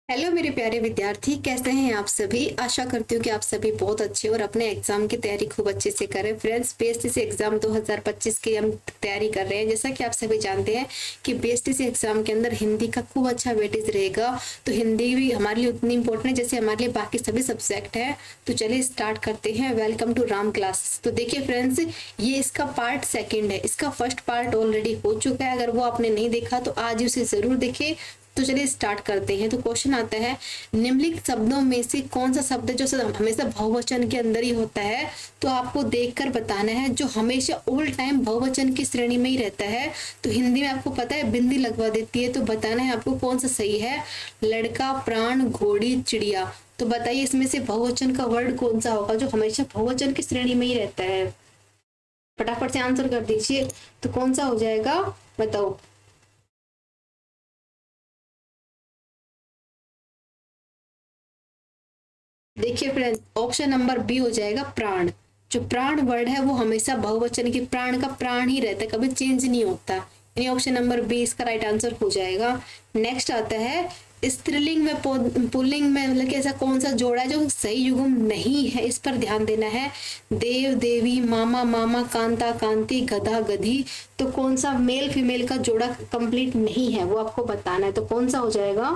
Hello मेरे प्यारे विद्यार्थी, कैसे हैं आप सभी। आशा करती हूँ कि आप सभी बहुत अच्छे और अपने एग्जाम की तैयारी खूब अच्छे से करें। फ्रेंड्स, बीएसटीसी एग्जाम 2025 की हम तैयारी कर रहे हैं। जैसा कि आप सभी जानते हैं कि बीएसटीसी एग्जाम के अंदर हिंदी का खूब अच्छा वेटेज रहेगा। तो हिंदी भी हमारे लिए उतनी इंपॉर्टेंट है जैसे हमारे लिए बाकी सभी सब्जेक्ट है। तो चलिए स्टार्ट करते हैं। Welcome to Ram classes. तो देखिए फ्रेंड्स, ये इसका पार्ट सेकेंड है। इसका फर्स्ट पार्ट ऑलरेडी हो चुका है। अगर वो आपने नहीं देखा तो आज उसे जरूर देखें। तो चलिए स्टार्ट करते हैं। तो क्वेश्चन आता है, निम्नलिखित शब्दों में से कौन सा शब्द है जो हमेशा बहुवचन के अंदर ही होता है। तो आपको देखकर बताना है जो हमेशा ऑल टाइम बहुवचन की श्रेणी में ही रहता है। तो हिंदी में आपको पता है बिंदी लगवा देती है। तो बताना है आपको कौन सा सही है। लड़का, प्राण, घोड़ी, चिड़िया। तो बताइए इसमें से बहुवचन का वर्ड कौन सा होगा जो हमेशा बहुवचन की श्रेणी में ही रहता है। फटाफट से आंसर कर दीजिए। तो कौन सा हो जाएगा, बताओ। देखिए फ्रेंड्स, ऑप्शन नंबर बी हो जाएगा प्राण। जो प्राण वर्ड है वो हमेशा बहुवचन की प्राण का प्राण ही रहता है, कभी चेंज नहीं होता। यानी ऑप्शन नंबर बी इसका राइट आंसर हो जाएगा। नेक्स्ट आता है, स्त्रीलिंग में पुल्लिंग में मतलब कि ऐसा कौन सा जोड़ा है जो सही युग्म नहीं है, इस पर ध्यान देना है। देव, देवी, मामा, मामा, कांता, कांति, गधा, गधी। तो कौन सा मेल फीमेल का जोड़ा कंप्लीट नहीं है वो आपको बताना है। तो कौन सा हो जाएगा।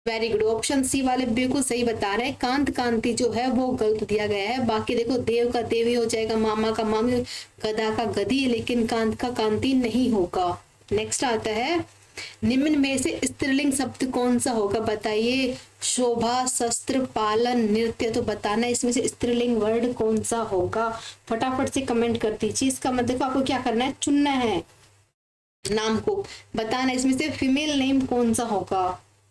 वेरी गुड, ऑप्शन सी वाले बिल्कुल सही बता रहे हैं। कांत, कांति जो है वो गलत दिया गया है। बाकी देखो, देव का देवी हो जाएगा, मामा का मामी, गधा का गधी, लेकिन कांत का कांति नहीं होगा। नेक्स्ट आता है, निम्न में से स्त्रीलिंग शब्द कौन सा होगा, बताइए। शोभा, शस्त्र, पालन, नृत्य। तो बताना इसमें से स्त्रीलिंग वर्ड कौन सा होगा। फटाफट से कमेंट कर दीजिए। इसका मतलब आपको क्या करना है, चुनना है नाम को। बताना इसमें से फीमेल नेम कौन सा होगा।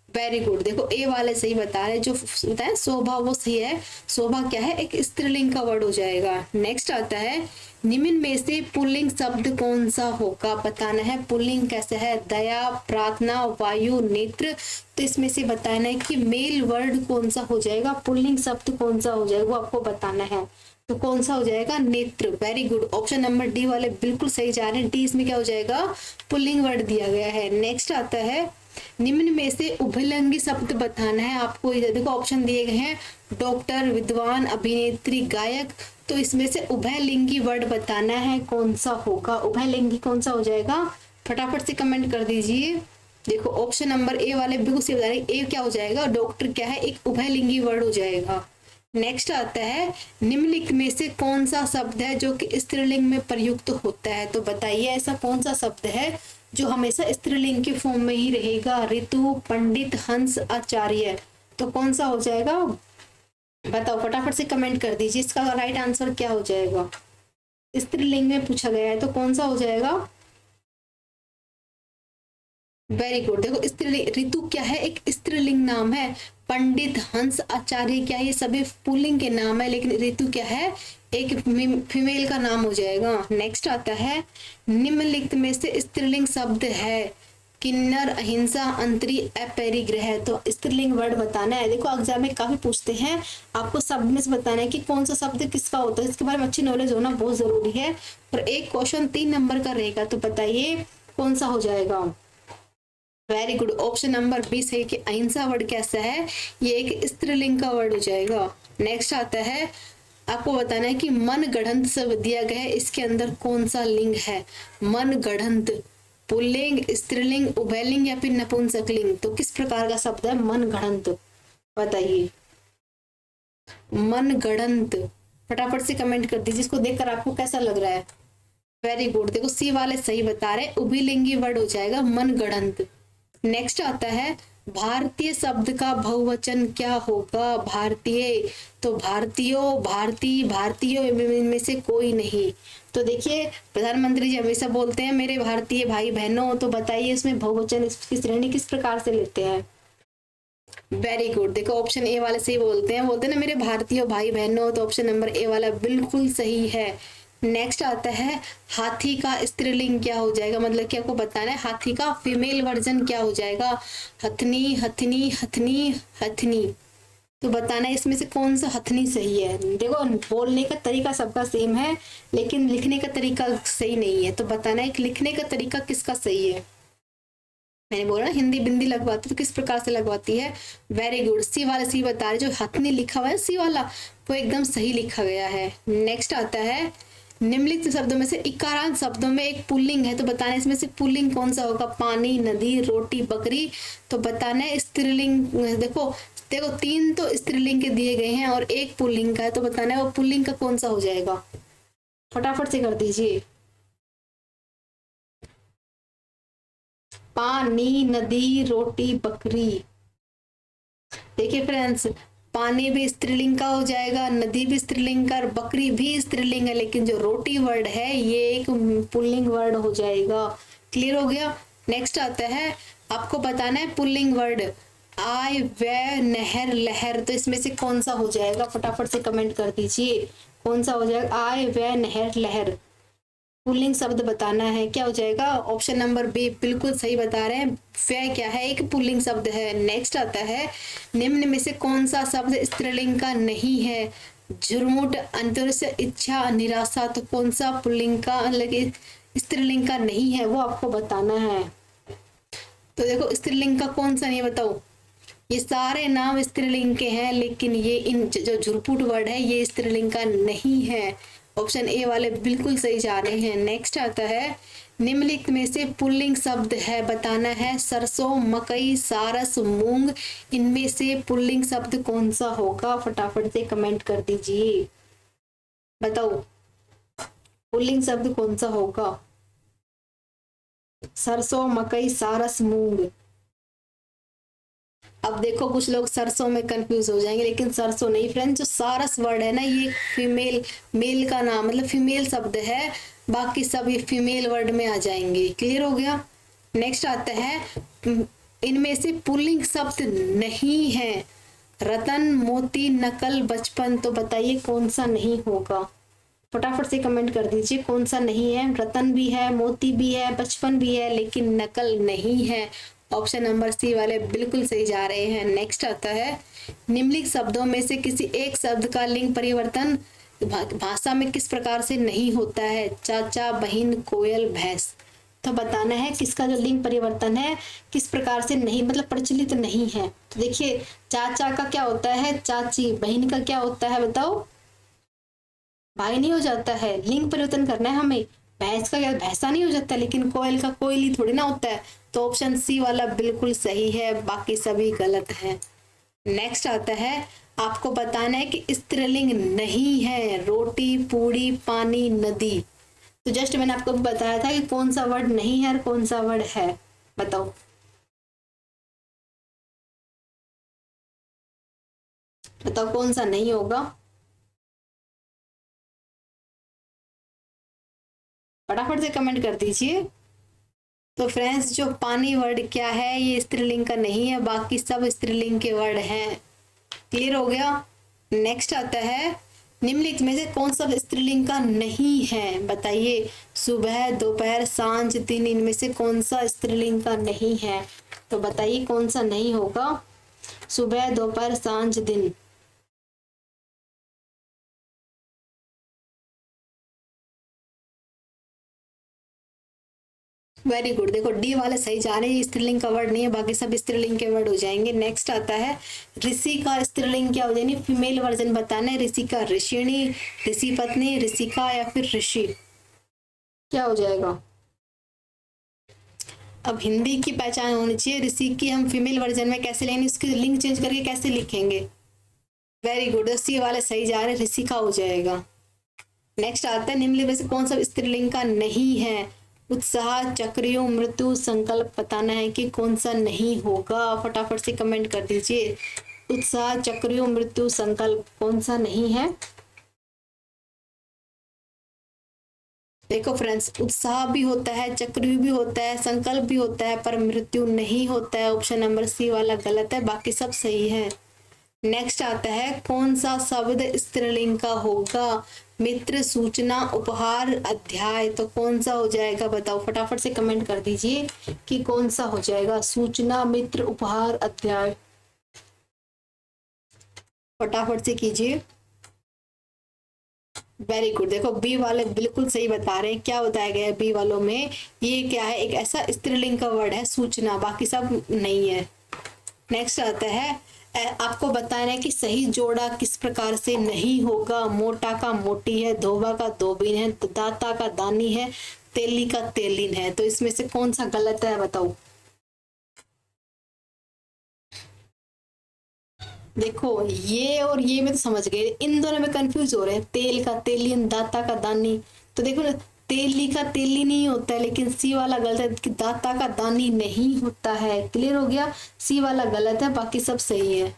वेरी गुड, देखो ए वाले सही बता रहे। जो बताए शोभा वो सही है। शोभा क्या है, एक स्त्रीलिंग का वर्ड हो जाएगा। नेक्स्ट आता है, निम्न में से पुल्लिंग शब्द कौन सा होगा, बताना है। पुल्लिंग कैसे है, दया, प्रार्थना, वायु, नेत्र। तो इसमें से बताना है कि मेल वर्ड कौन सा हो जाएगा, पुल्लिंग शब्द कौन सा हो जाएगा वो आपको बताना है। तो कौन सा हो जाएगा, नेत्र। Very good, option number D वाले बिल्कुल सही जा रहे हैं। डी इसमें क्या हो जाएगा, पुल्लिंग वर्ड दिया गया है। नेक्स्ट आता है, निम्न में से उभयलिंगी शब्द बताना है आपको। इधर देखो ऑप्शन दिए गए हैं, डॉक्टर, विद्वान, अभिनेत्री, गायक। तो इसमें से उभयलिंगी वर्ड बताना है कौन सा होगा। उभयलिंगी कौन सा हो जाएगा, फटाफट से कमेंट कर दीजिए। देखो ऑप्शन नंबर ए वाले बिल्कुल सही बता रहे हैं। ए क्या हो जाएगा, डॉक्टर क्या है, एक उभयलिंगी वर्ड हो जाएगा। नेक्स्ट आता है, निम्नलिखित में से कौन सा शब्द है जो कि स्त्रीलिंग में प्रयुक्त होता है। तो बताइए ऐसा कौन सा शब्द है जो हमेशा स्त्रीलिंग के फॉर्म में ही रहेगा। ऋतु, पंडित, हंस, आचार्य। तो कौन सा हो जाएगा, बताओ फटाफट से कमेंट कर दीजिए। इसका राइट आंसर क्या हो जाएगा। स्त्रीलिंग में पूछा गया है तो कौन सा हो जाएगा। वेरी गुड, देखो स्त्रीलिंग, ऋतु क्या है, एक स्त्रीलिंग नाम है। पंडित, हंस, आचार्य क्या है, ये सभी पुल्लिंग के नाम है। लेकिन ऋतु क्या है, एक फीमेल का नाम हो जाएगा। नेक्स्ट आता है, निम्नलिखित में से स्त्रीलिंग शब्द है। किन्नर, अहिंसा, अंतरी, अपरिग्रह। तो स्त्रीलिंग वर्ड बताना है। देखो एग्जाम में काफी पूछते हैं, आपको शब्द में से बताना है कि कौन सा शब्द किसका होता है। इसके बारे में अच्छी नॉलेज होना बहुत जरूरी है। और एक क्वेश्चन 3 नंबर का रहेगा। तो बताइए कौन सा हो जाएगा। Very good, option number B सही कि अहिंसा वर्ड कैसा है, ये एक स्त्रीलिंग का वर्ड हो जाएगा। नेक्स्ट आता है, आपको बताना है कि मन गढ़ंत शब्द दिया गया है, इसके अंदर कौन सा लिंग है। मन गढ़ंत पुल्लिंग, स्त्रीलिंग, उभयलिंग या फिर नपुंसकलिंग। तो किस प्रकार का शब्द है मन गढ़ंत, बताइए। मन गढ़ंत, फटाफट से कमेंट कर दीजिए। इसको देखकर आपको कैसा लग रहा है। वेरी गुड, देखो सी वाले सही बता रहे। उभयलिंगी वर्ड हो जाएगा मन गढ़ंत। नेक्स्ट आता है, भारतीय शब्द का बहुवचन क्या होगा। भारतीय, तो भारतीयों, भारती, भारतीयों में से कोई नहीं। तो देखिए प्रधानमंत्री जी हमेशा बोलते हैं मेरे भारतीय भाई बहनों। तो बताइए इसमें बहुवचन इसकी श्रेणी किस प्रकार से लेते हैं। वेरी गुड, देखो ऑप्शन ए वाले सही बोलते हैं ना मेरे भारतीय भाई बहनों। तो ऑप्शन नंबर ए वाला बिल्कुल सही है। नेक्स्ट आता है, हाथी का स्त्रीलिंग क्या हो जाएगा, मतलब कि आपको बताना है हाथी का फीमेल वर्जन क्या हो जाएगा। हथनी, हथनी, हथनी, हथनी। तो बताना है इसमें से कौन सा हथनी सही है। देखो बोलने का तरीका सबका सेम है लेकिन लिखने का तरीका सही नहीं है। तो बताना है कि लिखने का तरीका किसका सही है। मैंने बोला ना हिंदी बिंदी लगवाती तो किस प्रकार से लगवाती है। वेरी गुड, सी वाला सी बता रहे, जो हथनी लिखा हुआ है सी वाला वो एकदम सही लिखा गया है। नेक्स्ट आता है निम्नलिखित शब्दों में से इकारांत शब्दों में एक पुल्लिंग है, तो बताना इसमें से पुल्लिंग कौन सा होगा। पानी, नदी, रोटी, बकरी। तो बताना है स्त्रीलिंग। देखो देखो 3 तो स्त्रीलिंग के दिए गए हैं और एक पुल्लिंग का है, तो बताना है वो पुल्लिंग का कौन सा हो जाएगा। फटाफट से कर दीजिए। पानी, नदी, रोटी, बकरी। देखिए फ्रेंड्स, पानी भी स्त्रीलिंग का हो जाएगा, नदी भी स्त्रीलिंग का, बकरी भी स्त्रीलिंग है, लेकिन जो रोटी वर्ड है ये एक पुल्लिंग वर्ड हो जाएगा। क्लियर हो गया। नेक्स्ट आता है आपको बताना है पुल्लिंग वर्ड आय, व्यय, नहर, लहर। तो इसमें से कौन सा हो जाएगा, फटाफट से कमेंट कर दीजिए कौन सा हो जाएगा। आय, व्यय, नहर, लहर पुल्लिंग शब्द बताना है, क्या हो जाएगा। ऑप्शन नंबर बी बिल्कुल सही बता रहे हैं, व्यय क्या है, एक पुल्लिंग शब्द है। नेक्स्ट आता है निम्न में से कौन सा शब्द स्त्रीलिंग का नहीं है। झुरमुट, अंतरिक्ष, इच्छा, निराशा। तो कौन सा पुल्लिंग का मतलब स्त्रीलिंग का नहीं है वो आपको बताना है। तो देखो स्त्रीलिंग का कौन सा नहीं बताओ। ये सारे नाम स्त्रीलिंग के हैं, लेकिन ये इन जो झुरपुट वर्ड है ये स्त्रीलिंग का नहीं है। ऑप्शन ए वाले बिल्कुल सही जा रहे हैं। नेक्स्ट आता है निम्नलिखित में से पुल्लिंग शब्द है, बताना है सरसों, मकई, सारस, मूंग। इनमें से पुल्लिंग शब्द कौन सा होगा, फटाफट से कमेंट कर दीजिए। बताओ पुल्लिंग शब्द कौन सा होगा। सरसों, मकई, सारस, मूंग। अब देखो कुछ लोग सरसों में कंफ्यूज हो जाएंगे, लेकिन सरसों नहीं फ्रेंड्स। जो सारस वर्ड है ना ये फीमेल, मेल का नाम मतलब फीमेल शब्द है, बाकी सब ये फीमेल वर्ड में आ जाएंगे। क्लियर हो गया। नेक्स्ट आता है इनमें से पुल्लिंग शब्द नहीं है। रतन, मोती, नकल, बचपन। तो बताइए कौन सा नहीं होगा, फटाफट से कमेंट कर दीजिए कौन सा नहीं है। रतन भी है, मोती भी है, बचपन भी है, लेकिन नकल नहीं है। ऑप्शन नंबर सी वाले बिल्कुल सही जा रहे हैं। नेक्स्ट आता है निम्नलिखित शब्दों में से किसी एक शब्द का लिंग परिवर्तन भाषा में किस प्रकार से नहीं होता है। चाचा, बहन, कोयल, भैंस। तो बताना है किसका जो लिंग परिवर्तन है किस प्रकार से नहीं मतलब प्रचलित नहीं है। तो देखिए चाचा का क्या होता है चाची, बहन का क्या होता है बताओ भाई नहीं हो जाता है। लिंग परिवर्तन करना है हमें। भैंस का क्या भैंसा नहीं हो जाता, लेकिन कोयल का कोयली थोड़ी ना होता है। तो ऑप्शन सी वाला बिल्कुल सही है, बाकी सभी गलत हैं। नेक्स्ट आता है आपको बताना है कि स्त्रीलिंग नहीं है। रोटी, पूड़ी, पानी, नदी। तो जस्ट मैंने आपको बताया था कि कौन सा वर्ड नहीं है और कौन सा वर्ड है। बताओ बताओ कौन सा नहीं होगा, फटाफट से कमेंट कर दीजिए। तो फ्रेंड्स जो पानी वर्ड क्या है ये स्त्रीलिंग का नहीं है, बाकी सब स्त्रीलिंग के वर्ड हैं। क्लियर हो गया। नेक्स्ट आता है निम्नलिखित में से कौन सा स्त्रीलिंग का नहीं है, बताइए। सुबह, दोपहर, सांझ, दिन। इनमें से कौन सा स्त्रीलिंग का नहीं है, तो बताइए कौन सा नहीं होगा। सुबह, दोपहर, सांझ, दिन। वेरी गुड, देखो डी वाले सही जा रहे हैं, स्त्रीलिंग का वर्ड नहीं है, बाकी सब स्त्रीलिंग के वर्ड हो जाएंगे। नेक्स्ट आता है ऋषि का स्त्रीलिंग क्या हो जाएगी, फीमेल वर्जन बताना है। ऋषि का ऋषिणी, ऋषि पत्नी, ऋषिका या फिर ऋषि, क्या हो जाएगा। अब हिंदी की पहचान होनी चाहिए। ऋषि की हम फीमेल वर्जन में कैसे लेंगे, उसकी लिंक चेंज करके कैसे लिखेंगे। वेरी गुड, सी वाले सही जा रहे हैं, ऋषिका हो जाएगा। नेक्स्ट आता है निम्नलिखित में से कौन सा स्त्रीलिंग का नहीं है। उत्साह, चक्रियों, मृत्यु, संकल्प। बताना है कि कौन सा नहीं होगा, फटाफट से कमेंट कर दीजिए। उत्साह, चक्रियों, मृत्यु, संकल्प कौन सा नहीं है। देखो फ्रेंड्स उत्साह भी होता है, चक्रिय भी होता है, संकल्प भी होता है, पर मृत्यु नहीं होता है। ऑप्शन नंबर सी वाला गलत है, बाकी सब सही है। नेक्स्ट आता है कौन सा शब्द स्त्रीलिंग का होगा। मित्र, सूचना, उपहार, अध्याय। तो कौन सा हो जाएगा बताओ, फटाफट से कमेंट कर दीजिए कि कौन सा हो जाएगा। सूचना, मित्र, उपहार, अध्याय, फटाफट से कीजिए। Very good. देखो बी वाले बिल्कुल सही बता रहे हैं। क्या बताया गया है बी वालों में? ये क्या है, एक ऐसा स्त्रीलिंग का वर्ड है सूचना, बाकी सब नहीं है। नेक्स्ट आता है आपको बताना है कि सही जोड़ा किस प्रकार से नहीं होगा। मोटा का मोटी है, धोबा का धोबिन है, दाता का दानी है, तेली का तेलिन है। तो इसमें से कौन सा गलत है बताओ। देखो ये और ये में तो समझ गए, इन दोनों में कंफ्यूज हो रहे हैं। तेल का तेलिन, दाता का दानी। तो देखो ना, तेली का तेली नहीं होता है, लेकिन सी वाला गलत है कि दाता का दानी नहीं होता है। क्लियर हो गया, सी वाला गलत है, बाकी सब सही है।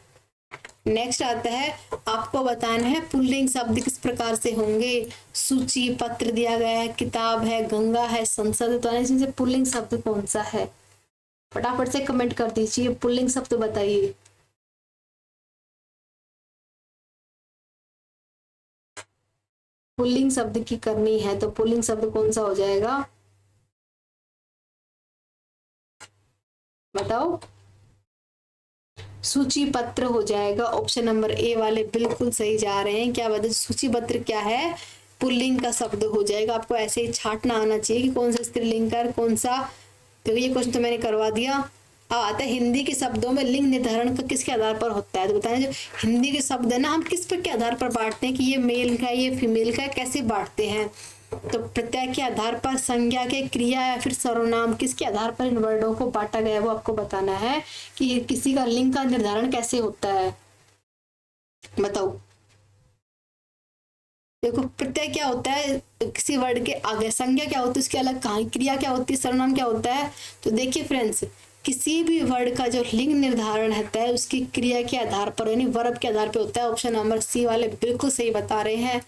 नेक्स्ट आता है आपको बताना है पुल्लिंग शब्द किस प्रकार से होंगे। सूची, पत्र दिया गया है, किताब है, गंगा है, संसद है। तो इसमें से पुल्लिंग शब्द कौन सा है? फटाफट से कमेंट कर दीजिए, पुल्लिंग शब्द बताइए। पुल्लिंग शब्द की करनी है तो पुल्लिंग शब्द कौन सा हो जाएगा बताओ। सूची पत्र हो जाएगा। ऑप्शन नंबर ए वाले बिल्कुल सही जा रहे हैं। क्या बताए, सूची पत्र क्या है? पुल्लिंग का शब्द हो जाएगा। आपको ऐसे ही छांटना आना चाहिए कि कौन सा स्त्रीलिंग का कौन सा। तो ये क्वेश्चन तो मैंने करवा दिया। अब आता है हिंदी के शब्दों में लिंग निर्धारण का किसके आधार पर होता है। तो बताना, जो हिंदी के शब्द है ना, हम किस पर के आधार पर बांटते हैं कि ये मेल का है, ये फीमेल का है, कैसे बांटते हैं। तो प्रत्यय के आधार पर, संज्ञा के, क्रिया या फिर सर्वनाम, किसके आधार पर इन वर्डों को बांटा गया है वो आपको बताना है कि किसी का लिंग का निर्धारण कैसे होता है। बताओ। देखो प्रत्यय क्या होता है, किसी वर्ड के आगे। संज्ञा क्या होती है, उसके अलग कहानी। क्रिया क्या होती है, सर्वनाम क्या होता है। तो देखिए फ्रेंड्स, किसी भी वर्ड का जो लिंग निर्धारण होता है उसकी क्रिया के आधार पर, यानी वर्ब के आधार पर होता है। ऑप्शन नंबर सी वाले बिल्कुल सही बता रहे हैं।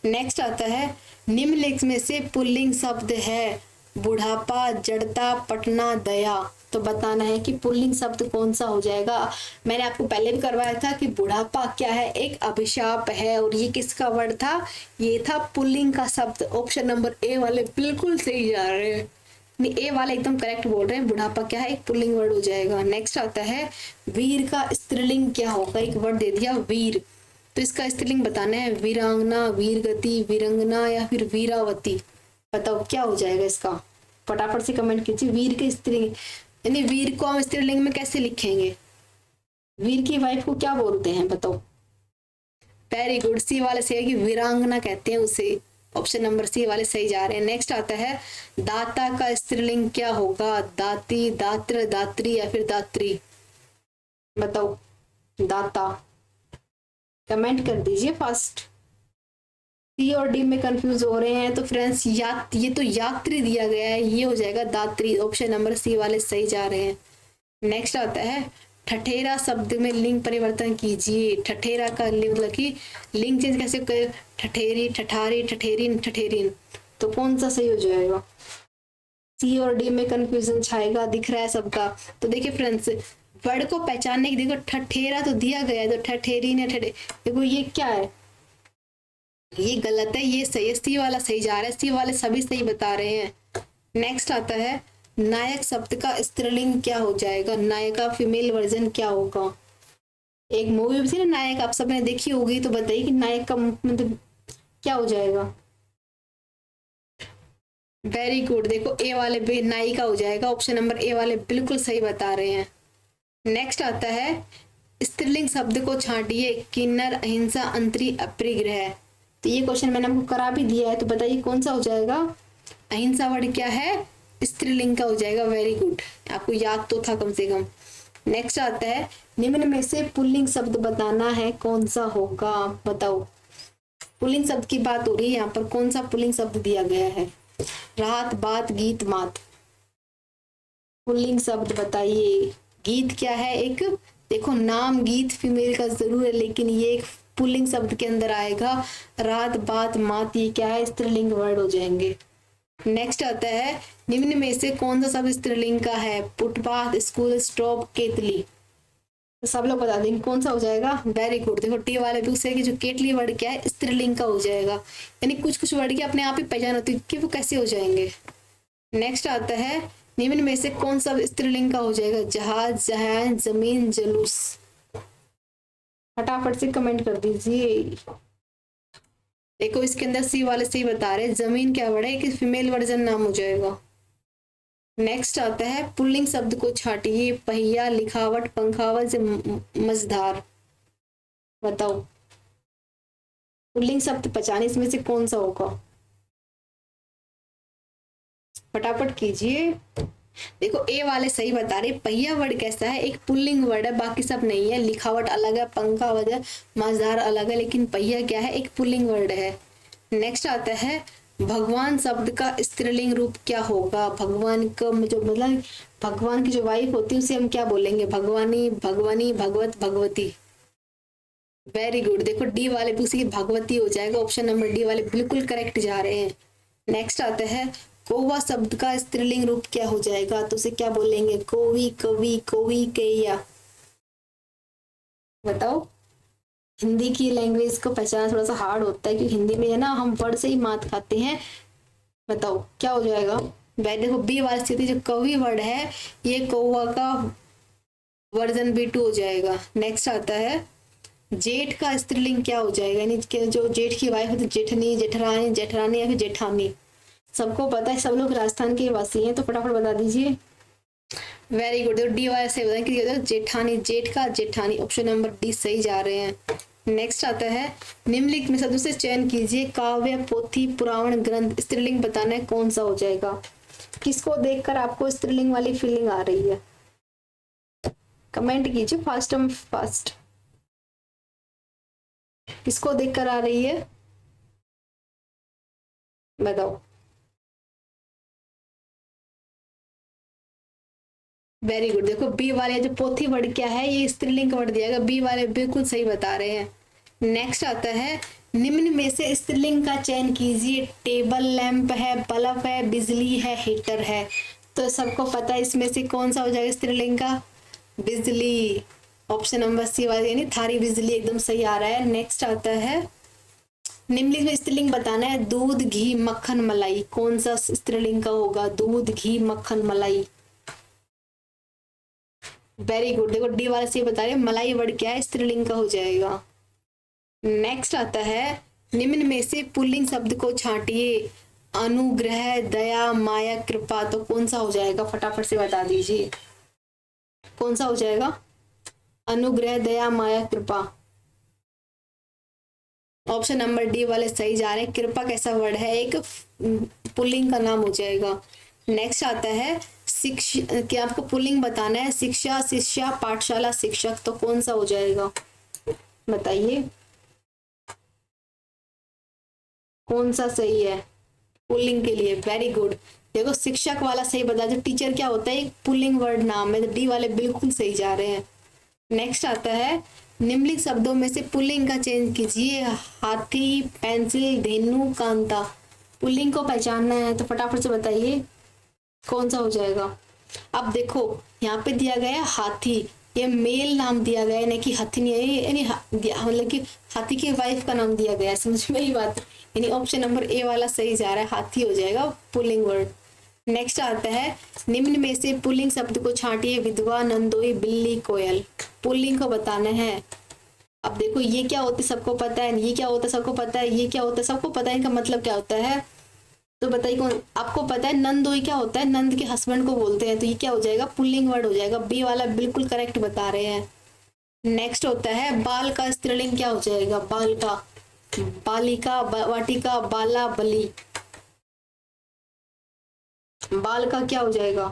नेक्स्ट आता है निम्नलिखित में से पुल्लिंग शब्द है बुढ़ापा, जड़ता, पटना, दया। तो बताना है कि पुल्लिंग शब्द कौन सा हो जाएगा। मैंने आपको पहले भी करवाया था कि बुढ़ापा क्या है, एक अभिशाप है। और ये किसका वर्ड था? ये था पुल्लिंग का शब्द। ऑप्शन नंबर ए वाले बिल्कुल सही जा रहे हैं, नहीं ए वाले एकदम करेक्ट बोल रहे हैं। बुढ़ापा क्या है, एक पुल्लिंग वर्ड हो जाएगा। नेक्स्ट आता है वीर का स्त्रीलिंग क्या होगा। एक वर्ड दे दिया वीर, तो इसका स्त्रीलिंग बताना है। वीरांगना, वीरगति, वीरंगना या फिर वीरावती। बताओ क्या हो जाएगा इसका। फटाफट से कमेंट कीजिए। वीर के स्त्रीलिंग, यानी वीर को हम स्त्रीलिंग में कैसे लिखेंगे? वीर की वाइफ को क्या बोलते हैं बताओ। वेरी गुड, सी वाले से है कि वीरांगना कहते हैं उसे। ऑप्शन नंबर सी वाले सही जा रहे हैं। नेक्स्ट आता है दाता का स्त्रीलिंग क्या होगा। दाती, दात्र, दात्री या फिर दात्री। बताओ दाता, कमेंट कर दीजिए फास्ट। सी और डी में कंफ्यूज हो रहे हैं तो फ्रेंड्स ये तो यात्री दिया गया है, ये हो जाएगा दात्री। ऑप्शन नंबर सी वाले सही जा रहे हैं। नेक्स्ट आता है ठठेरा शब्द में लिंग परिवर्तन कीजिए। ठठेरा का लिंग मतलब कि लिंग चेंज कैसे करें। ठठेरी, ठठारी, ठठेरिन, ठठेरिन। तो कौन सा सही हो जाएगा? सी और डी में कंफ्यूजन छाएगा, दिख रहा है सबका। तो देखिए फ्रेंड्स, वर्ड को पहचानने की, देखो ठठेरा तो दिया गया है, तो ठठेरिन या ठठे, देखो ये क्या है, ये गलत है, ये सही है। सी वाला सही जा रहा है, सी वाले सभी सही बता रहे हैं। नेक्स्ट आता है नायक शब्द का स्त्रीलिंग क्या हो जाएगा। नायका फीमेल वर्जन क्या होगा। एक मूवी थी ना नायक, आप सबने देखी होगी, तो बताइए कि नायक का मतलब क्या हो जाएगा। वेरी गुड, देखो ए वाले भी नायिका हो जाएगा। ऑप्शन नंबर ए वाले बिल्कुल सही बता रहे हैं। नेक्स्ट आता है स्त्रीलिंग शब्द को छांटिए। किन्नर, अहिंसा, अंतरी, अपरिग्रह। तो ये क्वेश्चन मैंने आपको करा भी दिया है, तो बताइए कौन सा हो जाएगा। अहिंसा वर्ड क्या है, स्त्रीलिंग का हो जाएगा। वेरी गुड, आपको याद तो था कम से कम। नेक्स्ट आता है निम्न में से पुल्लिंग शब्द बताना है, कौन सा होगा बताओ। पुल्लिंग शब्द की बात हो रही है यहाँ पर, कौन सा पुल्लिंग शब्द दिया गया है। रात, बात, गीत, मात। पुल्लिंग शब्द बताइए। गीत क्या है, एक देखो नाम गीत फीमेल का जरूर है, लेकिन ये एक पुल्लिंग शब्द के अंदर आएगा। रात, बात, मात, ये क्या है, स्त्रीलिंग वर्ड हो जाएंगे। नेक्स्ट आता है निम्न में से कौन सा शब्द स्त्रीलिंग का है। फुटपाथ, स्कूल, स्टॉप, केतली। तो सब लोग बता देंगे कौन सा हो जाएगा। वेरी गुड, देखो टी वाले भी उससे कि जो केतली वर्ड क्या है, स्त्रीलिंग का हो जाएगा। यानी कुछ कुछ वर्ड की अपने आप ही पहचान होती है कि वो कैसे हो जाएंगे। नेक्स्ट आता है निम्न में से कौन सा स्त्रीलिंग का हो जाएगा। जहाज, जहान, जमीन, जुलूस। फटाफट से कमेंट कर दीजिए। देखो इसके अंदर सी वाले से ही बता रहे, जमीन क्या वर्ड है, एक फीमेल वर्जन नाम हो जाएगा। नेक्स्ट आता है पुल्लिंग शब्द को छाटिए, पहिया, लिखावट, पंखावत, मझधार। बताओ पुल्लिंग शब्द पहचाने इसमें से कौन सा होगा, फटाफट कीजिए। देखो ए वाले सही बता रहे, पहिया वर्ड कैसा है, एक पुल्लिंग वर्ड है, बाकी सब नहीं है। लिखावट अलग है, पंखावत है, मझधार अलग है, लेकिन पहिया क्या है, एक पुल्लिंग वर्ड है। नेक्स्ट आता है भगवान शब्द का स्त्रीलिंग रूप क्या होगा, भगवान का जो मतलब भगवान की जो वाइफ होती है उसे हम क्या बोलेंगे, भगवानी, भगवानी, भगवत, भगवती। वेरी गुड, देखो डी वाले भी उसी की भगवती हो जाएगा, ऑप्शन नंबर डी वाले बिल्कुल करेक्ट जा रहे हैं। नेक्स्ट आता है कौवा शब्द का स्त्रीलिंग रूप क्या हो जाएगा, तो उसे क्या बोलेंगे, कोवी, कवि, कोवी, कैया। बताओ, हिंदी की लैंग्वेज को पहचानना थोड़ा सा हार्ड होता है क्योंकि हिंदी में है ना हम वर्ड से ही मात खाते हैं। बताओ क्या हो जाएगा। वह देखो बी वाली स्थिति जो कवि वर्ड है ये कौवा का वर्जन B2 हो जाएगा। नेक्स्ट आता है जेठ का स्त्रीलिंग क्या हो जाएगा, यानी जो जेठ की वाइफ होती है जेठनी, जेठरानी, जेठरानी या फिर जेठानी। सबको पता है, सब लोग राजस्थान के वासी हैं तो फटाफट बता दीजिए। वेरी गुड, डी वाले से बताएं कि जेठानी, जेठ का जेठानी, ऑप्शन नंबर डी सही जा रहे हैं। नेक्स्ट आता है निम्नलिखित में शब्दों से चयन कीजिए, काव्य, पोथी, पुराण, ग्रंथ। स्त्रीलिंग बताना है कौन सा हो जाएगा। किसको देखकर आपको स्त्रीलिंग वाली फीलिंग आ रही है, कमेंट कीजिए फास्ट एंड फास्ट। किसको देखकर आ रही है बताओ। वेरी गुड, देखो बी वाले जो पोथी वर्ड क्या है ये स्त्रीलिंग का वर्ड दिया गया, बी वाले बिल्कुल सही बता रहे हैं। नेक्स्ट आता है निम्न में से स्त्रीलिंग का चयन कीजिए, टेबल लैंप है, बल्ब है, बिजली है, हीटर है। तो सबको पता है इसमें से कौन सा हो जाएगा स्त्रीलिंग का, बिजली, ऑप्शन नंबर सी वाला यानी थारी बिजली एकदम सही आ रहा है। नेक्स्ट आता है निम्नलिखित में स्त्रीलिंग बताना है, दूध, घी, मक्खन, मलाई। कौन सा स्त्रीलिंग का होगा, दूध, घी, मक्खन, मलाई। वेरी गुड, देखो डी वाला से बता रहे मलाई वर्ड क्या है, स्त्रीलिंग का हो जाएगा। नेक्स्ट आता है निम्न में से पुल्लिंग शब्द को छांटिए, अनुग्रह, दया, माया, कृपा। तो कौन सा हो जाएगा, फटाफट से बता दीजिए कौन सा हो जाएगा, अनुग्रह, दया, माया, कृपा। ऑप्शन नंबर डी वाले सही जा रहे हैं। कृपा कैसा वर्ड है, एक पुल्लिंग का नाम हो जाएगा। नेक्स्ट आता है शिक्षा, क्या आपको पुल्लिंग बताना है, शिक्षा, शिष्या, पाठशाला, शिक्षक। तो कौन सा हो जाएगा बताइए, कौन सा सही है पुल्लिंग के लिए। वेरी गुड, देखो शिक्षक वाला सही बता, जो टीचर क्या होता है एक पुल्लिंग वर्ड नाम है, तो डी वाले बिल्कुल सही जा रहे हैं। नेक्स्ट आता है निम्नलिखित शब्दों में से पुल्लिंग का चयन कीजिए, हाथी, पेंसिल, धेनु, कांता। पुल्लिंग को पहचानना है तो फटाफट से बताइए कौन सा हो जाएगा। अब देखो यहाँ पे दिया गया हाथी, ये मेल नाम दिया गया यानी कि हाथी नहीं है, यानी मतलब कि हाथी की वाइफ का नाम दिया गया है, समझ में ही बात, यानी ऑप्शन नंबर ए वाला सही जा रहा है, हाथी हो जाएगा पुल्लिंग वर्ड। नेक्स्ट आता है निम्न में से पुल्लिंग शब्द को छांटिए, विधवा, नंदोई, बिल्ली, कोयल। पुल्लिंग को बताना है। अब देखो ये क्या होता है सबको पता है, ये क्या होता है सबको पता है, ये क्या होता है सबको पता है, इनका मतलब क्या होता है तो बताइए कौन आपको पता है। नंदोई क्या होता है, नंद के हस्बैंड को बोलते हैं, तो ये क्या हो जाएगा पुल्लिंग वर्ड हो जाएगा, बी वाला बिल्कुल करेक्ट बता रहे हैं। नेक्स्ट होता है बाल का स्त्रीलिंग क्या हो जाएगा, बाल का, बालिका, वाटिका, बाला, बली। बाल का क्या हो जाएगा,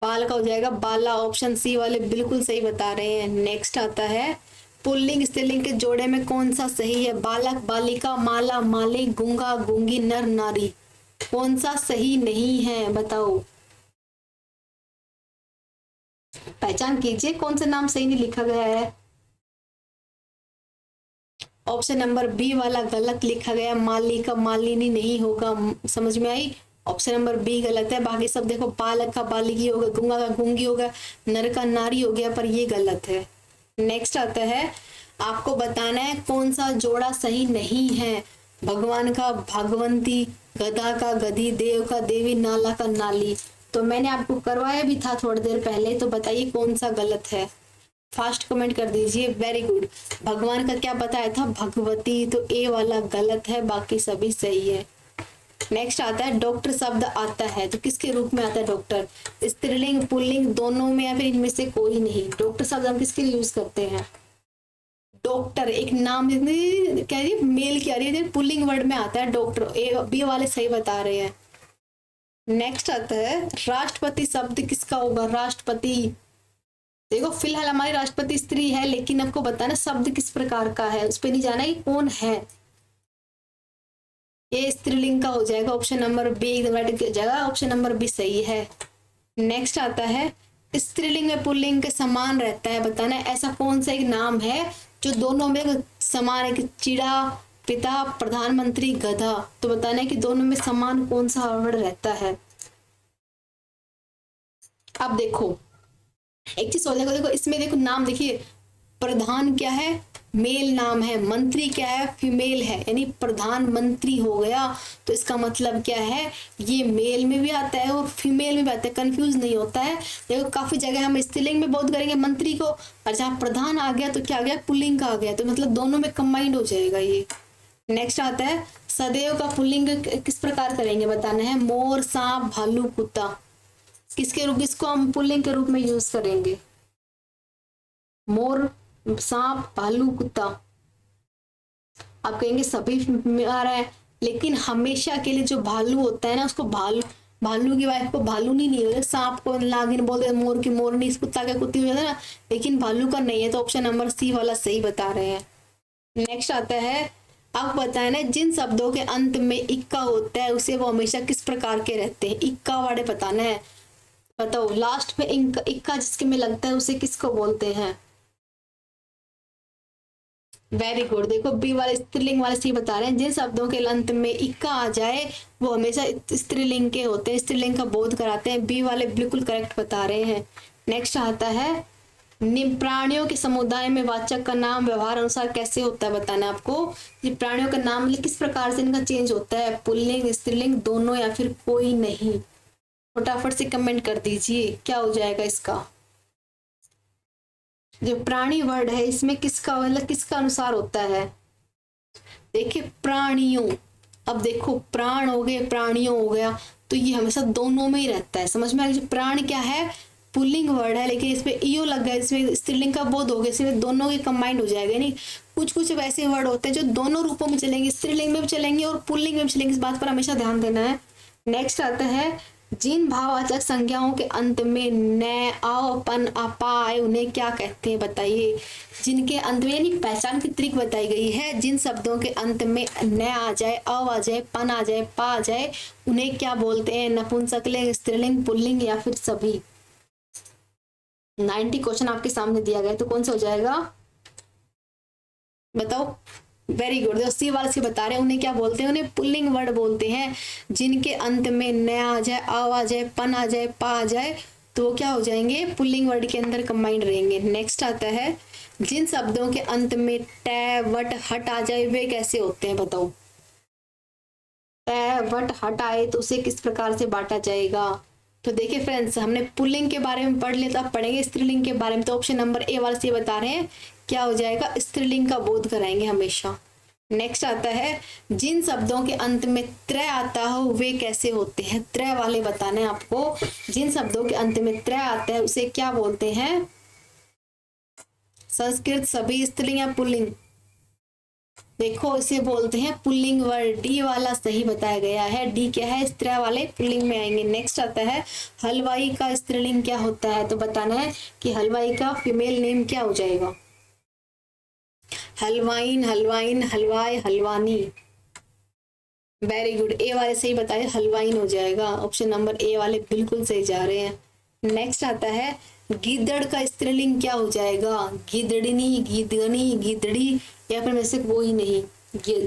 बाल का हो जाएगा बाला, ऑप्शन सी वाले बिल्कुल सही बता रहे हैं। नेक्स्ट आता है पुल्लिंग स्त्रीलिंग के जोड़े में कौन सा सही है, बालक, बालिका, माला, माली, गूंगा, गूंगी, नर, नारी। कौन सा सही नहीं है बताओ, पहचान कीजिए कौन सा नाम सही नहीं लिखा गया है। ऑप्शन नंबर बी वाला गलत लिखा गया, माली का मालिनी नहीं होगा, समझ में आई। ऑप्शन नंबर बी गलत है, बाकी सब देखो बालक का बालिकी होगा, गूंगा का गूंगी होगा, नर का नारी हो गया, पर ये गलत है। नेक्स्ट आता है आपको बताना है कौन सा जोड़ा सही नहीं है, भगवान का भगवंती, गधा का गधी, देव का देवी, नाला का नाली। तो मैंने आपको करवाया भी था थोड़ी देर पहले, तो बताइए कौन सा गलत है। फास्ट कमेंट कर दीजिए, वेरी गुड। भगवान का क्या बताया था, भगवती, तो ए वाला गलत है, बाकी सभी सही है। नेक्स्ट आता है डॉक्टर शब्द आता है तो किसके रूप में आता है डॉक्टर, स्त्रीलिंग पुल्लिंग दोनों में या फिर इनमें से कोई नहीं। डॉक्टर शब्द हम किसके लिए यूज करते हैं, डॉक्टर एक नाम कह रही है मेल की आ रही है, पुल्लिंग वर्ड में आता है डॉक्टर, ए बी वाले सही बता रहे हैं। नेक्स्ट आता है राष्ट्रपति शब्द किसका होगा, राष्ट्रपति। देखो फिलहाल हमारी राष्ट्रपति स्त्री है, लेकिन आपको बताना शब्द किस प्रकार का है, उस पर नहीं जाना कि कौन है। ये स्त्रीलिंग का हो जाएगा, ऑप्शन नंबर बी जगह ऑप्शन नंबर बी सही है। नेक्स्ट आता है स्त्रीलिंग में पुल्लिंग के समान रहता है, बताना है ऐसा कौन सा एक नाम है जो दोनों में समान है, कि चिड़ा, पिता, प्रधानमंत्री, गधा, तो बताना है कि दोनों में समान कौन सा वर्ड रहता है। अब देखो एक चीज सोचो, देखो इसमें देखो नाम देखिए, प्रधान क्या है, मेल नाम है, मंत्री क्या है, फीमेल है, यानी प्रधानमंत्री हो गया। तो इसका मतलब क्या है, ये मेल में भी आता है और फीमेल में भी आता है, कंफ्यूज नहीं होता है। देखो काफी जगह हम स्त्रीलिंग में बहुत करेंगे मंत्री को, और जहाँ प्रधान आ गया तो क्या आ गया, पुल्लिंग का आ गया, तो मतलब दोनों में कंबाइंड हो जाएगा ये। नेक्स्ट आता है सदैव का पुल्लिंग किस प्रकार करेंगे, बताना है मोर, सांप, भालू, कुत्ता, किसके रूप, किसको हम पुल्लिंग के रूप में यूज करेंगे, मोर, सांप, भालू, कुत्ता। आप कहेंगे सभी में आ रहा है, लेकिन हमेशा के लिए जो भालू होता है ना, उसको भालू की वाइफ को भालू नहीं होता, सांप को नागिन बोलते, मोर की मोरनी, कुत्ता का कुत्ती हो जाता है ना, लेकिन भालू का नहीं है, तो ऑप्शन नंबर सी वाला सही बता रहे हैं। नेक्स्ट आता है अब बताए ना जिन शब्दों के अंत में इक्का होता है उसे वो हमेशा किस प्रकार के रहते हैं, इक्का वाले बताना है, बताओ लास्ट में इक्का जिसके में लगता है उसे किसको बोलते हैं। वेरी गुड, देखो बी वाले स्त्रीलिंग वाले सही बता रहे हैं, जिन शब्दों के अंत में इक्का आ जाए वो हमेशा स्त्रीलिंग के होते हैं, स्त्रीलिंग का बोध कराते हैं, बी वाले बिल्कुल करेक्ट बता रहे हैं। नेक्स्ट आता है प्राणियों के समुदाय में वाचक का नाम व्यवहार अनुसार कैसे होता है, बताना है आपको। ये प्राणियों का नाम मतलब किस प्रकार से इनका चेंज होता है, पुल्लिंग, स्त्रीलिंग, दोनों या फिर कोई नहीं। फटाफट से कमेंट कर दीजिए क्या हो जाएगा इसका। जो प्राणी वर्ड है इसमें किसका मतलब किसका अनुसार होता है, देखिए प्राणियों, अब देखो प्राण हो गए, प्राणियों हो गया, तो ये हमेशा दोनों में ही रहता है, समझ में आ गया। प्राण क्या है, पुल्लिंग वर्ड है, लेकिन इसमें ईओ लग गया, इसमें स्त्रीलिंग का बोध हो गया, इसमें दोनों के कंबाइंड हो जाएगा। नहीं कुछ कुछ वैसे वर्ड होते हैं जो दोनों रूपों में चलेंगे, स्त्रीलिंग में भी चलेंगे और पुल्लिंग में भी चलेंगे, इस बात पर हमेशा ध्यान देना है। नेक्स्ट आता है जिन भाववाचक संज्ञाओं के अंत में न, आओ, पन, अपा आए उन्हें क्या कहते हैं, बताइए। जिनके अंत में यानी पहचान की ट्रिक बताई गई है, जिन शब्दों के अंत में न आ जाए, अव आ जाए, पन आ जाए, पा आ जाए, उन्हें क्या बोलते हैं, नपुंसकलिंग, स्त्रीलिंग, पुल्लिंग या फिर सभी। 90 क्वेश्चन आपके सामने दिया गया, तो कौन सा हो जाएगा बताओ। वेरी गुड, जो सी वाले से बता रहे हैं उन्हें क्या बोलते हैं, उन्हें पुल्लिंग वर्ड बोलते हैं। जिनके अंत में न आ जाए, अव आ जाए, पन आ जाए, पा आ जाए, तो वो क्या हो जाएंगे, पुल्लिंग वर्ड के अंदर कंबाइंड रहेंगे। नेक्स्ट आता है जिन शब्दों के अंत में ट, वट, हट आ जाए वे कैसे होते हैं, बताओ। ट, वट, हट आए तो उसे किस प्रकार से बांटा जाएगा। तो देखिए फ्रेंड्स, हमने पुल्लिंग के बारे में पढ़ लिया, तो अब पढ़ेंगे स्त्रीलिंग के बारे में। तो ऑप्शन नंबर ए वाले से बता रहे हैं क्या हो जाएगा, स्त्रीलिंग का बोध कराएंगे हमेशा। नेक्स्ट आता है जिन शब्दों के अंत में त्र आता हो वे कैसे होते हैं, त्र वाले बताना है आपको। जिन शब्दों के अंत में त्र आता है उसे क्या बोलते हैं, संस्कृत, सभी, स्त्रीलिंग या पुल्लिंग। देखो इसे बोलते हैं पुल्लिंग वर्ड, डी वाला सही बताया गया है। डी क्या है, स्त्रीलिंग वाले पुल्लिंग में आएंगे। नेक्स्ट आता है हलवाई का स्त्रीलिंग क्या होता है, तो बताना है कि हलवाई का फीमेल नेम क्या हो जाएगा, हलवाइन, हलवाइन, हलवाई, हलवानी। वेरी गुड, ए वाले सही बताए, हलवाइन हो जाएगा, ऑप्शन नंबर ए वाले बिल्कुल सही जा रहे हैं। नेक्स्ट आता है गिद्दड़ का स्त्रीलिंग क्या हो जाएगा, गिदड़नी, गिदगनी, गिदड़ी या फिर में से कोई नहीं।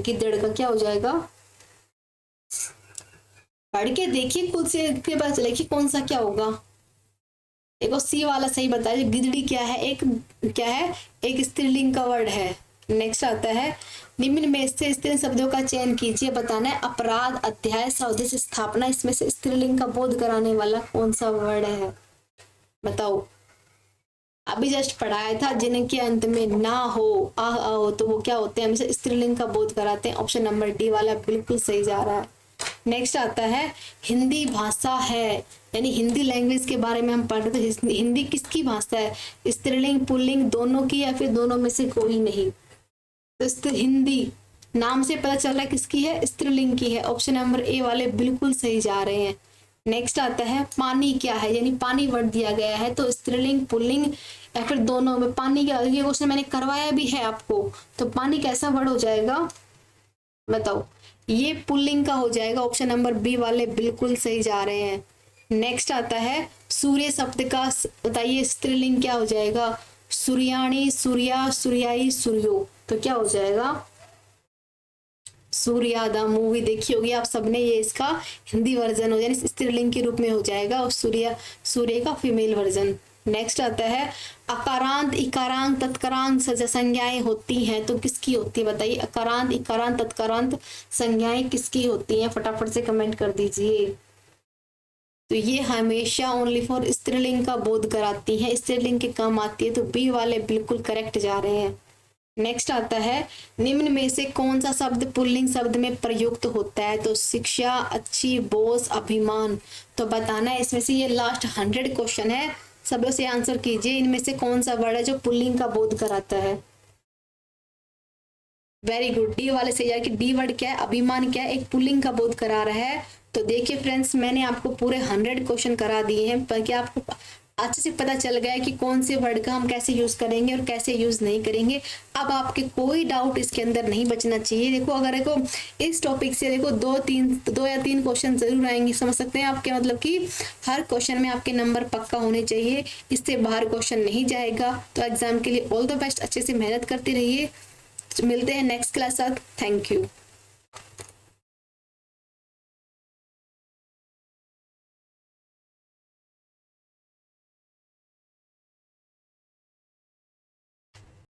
गिद्दड़ का क्या हो जाएगा, पढ़ के देखिए खुद से, के पास लिखिए कौन सा क्या होगा। देखो सी वाला सही बताइए, गिदड़ी क्या है, एक स्त्रीलिंग का वर्ड है। नेक्स्ट आता है निम्न में से स्त्रीलिंग शब्दों का चयन कीजिए, बताना है अपराध, अध्याय, स्वदेश, स्थापना, इसमें से स्त्रीलिंग का बोध कराने वाला कौन सा वर्ड है, बताओ। अभी जस्ट पढ़ाया था, जिनके अंत में ना हो, आ हो, तो वो क्या होते हैं, हमेशा स्त्रीलिंग का बोध कराते हैं। ऑप्शन नंबर डी वाला बिल्कुल सही जा रहा है। नेक्स्ट आता है हिंदी भाषा है, यानी हिंदी लैंग्वेज के बारे में हम पढ़ रहे थे। हिंदी किसकी भाषा है, स्त्रीलिंग पुल्लिंग दोनों की, या फिर दोनों में से कोई नहीं। तो हिंदी नाम से पता चल रहा है किसकी है, स्त्रीलिंग की है। ऑप्शन नंबर ए वाले बिल्कुल सही जा रहे हैं। नेक्स्ट आता है पानी क्या है, यानी पानी वर्ड दिया गया है, तो स्त्रीलिंग पुल्लिंग या फिर दोनों में पानी क्या, ये क्वेश्चन मैंने करवाया भी है आपको। तो पानी कैसा वर्ड हो जाएगा बताओ, ये पुल्लिंग का हो जाएगा। ऑप्शन नंबर बी वाले बिल्कुल सही जा रहे हैं। नेक्स्ट आता है सूर्य शब्द का बताइए स्त्रीलिंग क्या हो जाएगा, सूर्याणी, सूर्या, सूर्याई, सूर्यो। तो क्या हो जाएगा, सूर्या। द मूवी देखी होगी आप सबने, ये इसका हिंदी वर्जन हो जाए, स्त्रीलिंग के रूप में हो जाएगा, और सूर्या सूर्य का फीमेल वर्जन। नेक्स्ट आता है अकारांत इकारांत तत्कारांत संज्ञाएं होती हैं, तो किसकी होती है बताइए, अकारांत इकारांत तत्कारांत संज्ञाएं किसकी होती हैं, फटाफट से कमेंट कर दीजिए। तो ये हमेशा ओनली फॉर स्त्रीलिंग का बोध कराती है, स्त्रीलिंग के काम आती है, तो बी वाले बिल्कुल करेक्ट जा रहे हैं। नेक्स्ट आता है निम्न में से कौन सा शब्द पुल्लिंग शब्द में प्रयुक्त होता है, तो शिक्षा, अच्छी, बोझ, अभिमान। तो बताना है इसमें से, ये लास्ट 100 क्वेश्चन है, सब लोग से आंसर कीजिए, इनमें से कौन सा वर्ड है जो पुल्लिंग का बोध कराता है। वेरी गुड, डी वाले से यार कि डी वर्ड क्या है, अभिमान क्या है, एक पुल्लिंग का बोध करा रहा है। तो देखिए फ्रेंड्स, मैंने आपको पूरे 100 क्वेश्चन करा दिए हैं, पर क्या आपको अच्छे से पता चल गया है कि कौन से वर्ड का हम कैसे यूज करेंगे और कैसे यूज नहीं करेंगे। अब आपके कोई डाउट इसके अंदर नहीं बचना चाहिए। देखो अगर देखो इस टॉपिक से देखो 2 या 3 क्वेश्चन जरूर आएंगे, समझ सकते हैं आपके, मतलब कि हर क्वेश्चन में आपके नंबर पक्का होने चाहिए, इससे बाहर क्वेश्चन नहीं जाएगा। तो एग्जाम के लिए ऑल द बेस्ट, अच्छे से मेहनत करते रहिए। मिलते हैं नेक्स्ट क्लास साथ। Thank you.